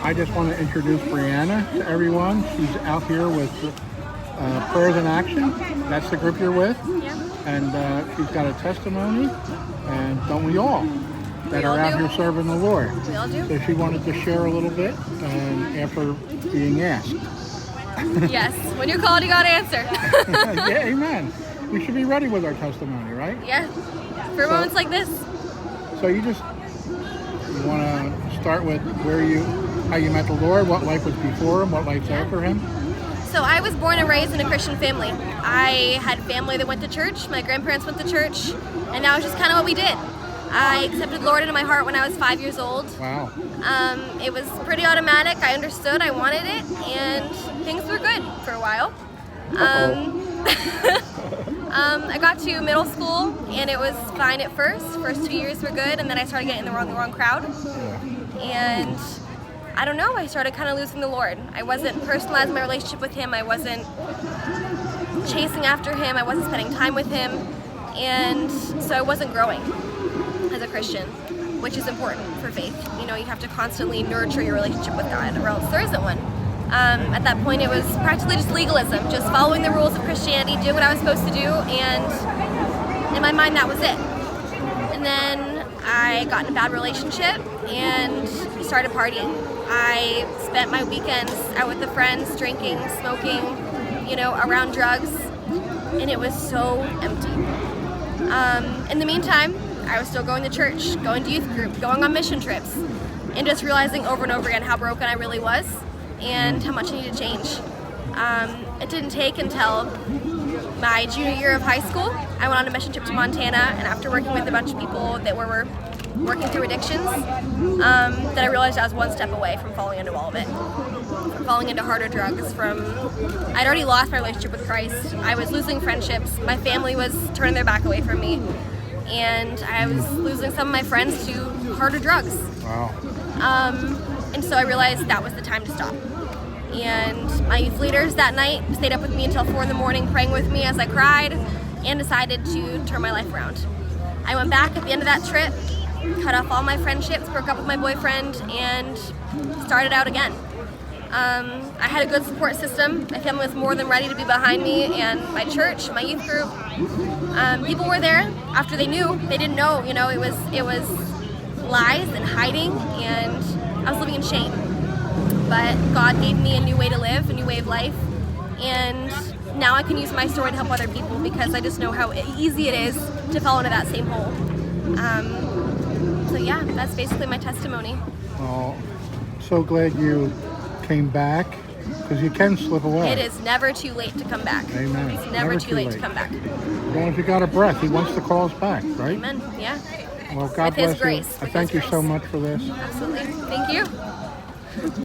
I just want to introduce Brianna to everyone. She's out here with Prayers in Action. That's the group you're with. Yeah. And she's got a testimony, and don't we all, that We all are out do. here serving the Lord. We all do. So she wanted to share a little bit after being asked. Yes. When you're called, you gotta answer. Yeah, amen. We should be ready with our testimony, right? Yeah. For moments like this. So you want to start with how you met the Lord, what life was before him, what life's after him? So I was born and raised in a Christian family. I had family that went to church. My grandparents went to church, and that was just kind of what we did. I accepted the Lord into my heart when I was 5 years old. Wow. It was pretty automatic. I understood. I wanted it, and things were good for a while. I got to middle school, and it was fine at first. First 2 years were good, and then I started getting the wrong crowd. And I don't know, I started kind of losing the Lord. I wasn't personalizing my relationship with him. I wasn't chasing after him. I wasn't spending time with him. And so I wasn't growing as a Christian, which is important for faith. You know, you have to constantly nurture your relationship with God, or else there isn't one. At that point, it was practically just legalism, just following the rules of Christianity, doing what I was supposed to do, and in my mind, that was it. And then I got in a bad relationship and started partying. I spent my weekends out with the friends, drinking, smoking, around drugs, and it was so empty. In the meantime, I was still going to church, going to youth group, going on mission trips, and just realizing over and over again how broken I really was and how much I needed to change. It didn't take until my junior year of high school. I went on a mission trip to Montana, and after working with a bunch of people that were working through addictions, that I realized I was one step away from falling into all of it. From falling into harder drugs, I'd already lost my relationship with Christ. I was losing friendships. My family was turning their back away from me. And I was losing some of my friends to harder drugs. Wow. And so I realized that was the time to stop. And my youth leaders that night stayed up with me until 4 a.m. praying with me as I cried, and decided to turn my life around. I went back at the end of that trip, cut off all my friendships, broke up with my boyfriend, and started out again. I had a good support system. My family was more than ready to be behind me, and my church, my youth group, people were there after they knew. They didn't know, it was lies and hiding, and I was living in shame. But God gave me a new way to live, a new way of life, and now I can use my story to help other people, because I just know how easy it is to fall into that same hole. So yeah, that's basically my testimony. Oh, so glad you came back, because you can slip away. It is never too late to come back. Amen. It's never too late to come back. As long as you got a breath, he wants to call us back, right? Amen. Yeah. Well, God With His bless you. grace. I thank you so much for this. Absolutely. Thank you.